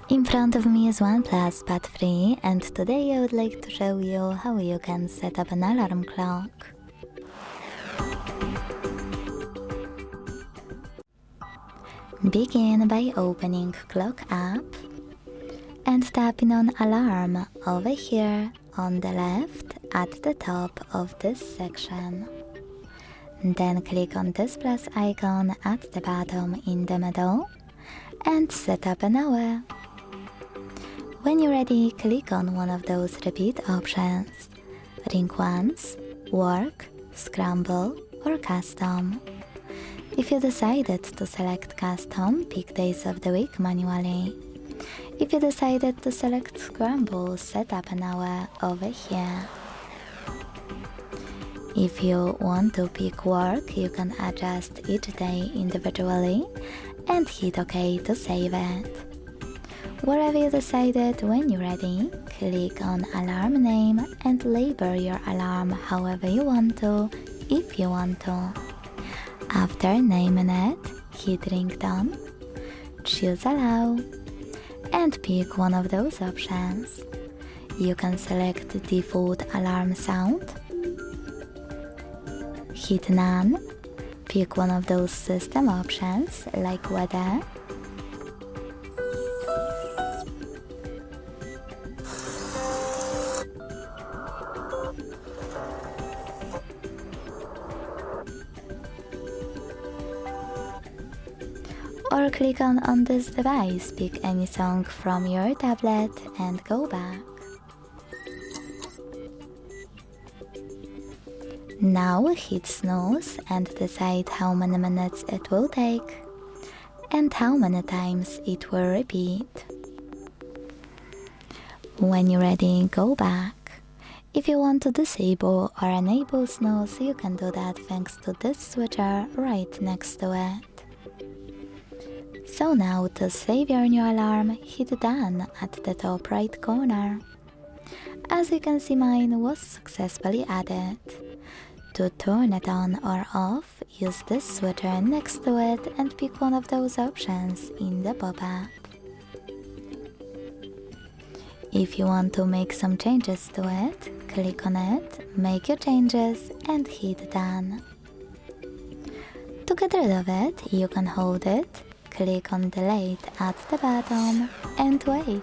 In front of me is OnePlus Pad 3, and today I would like to show you how you can set up an alarm clock. Begin by opening Clock app and tapping on Alarm over here on the left at the top of this section. Then click on this plus icon at the bottom in the middle and set up an hour. When you're ready, click on one of those repeat options: ring once, work, scramble, or custom. If you decided to select custom, pick days of the week manually. If you decided to select scramble, set up an hour over here. If you want to pick work, you can adjust each day individually and hit OK to save it. Wherever you decided, when you're ready, click on alarm name and label your alarm however you want to, if you want to. After naming it, hit ringtone, choose allow, and pick one of those options. You can select default alarm sound, hit none, pick one of those system options like weather, or click on this device, pick any song from your tablet and go back. Now hit snooze and decide how many minutes it will take and how many times it will repeat. When you're ready, go back. If you want to disable or enable snooze, you can do that thanks to this switcher right next to it. So now to save your new alarm, hit done at the top right corner. As you can see, mine was successfully added. To turn it on or off, use this switcher next to it and pick one of those options in the pop-up. If you want to make some changes to it, click on it, make your changes and hit done. To get rid of it, you can hold it, click on delete at the bottom and wait.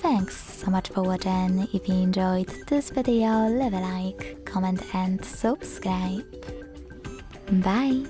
Thanks so much for watching. If you enjoyed this video, leave a like, comment and subscribe. Bye!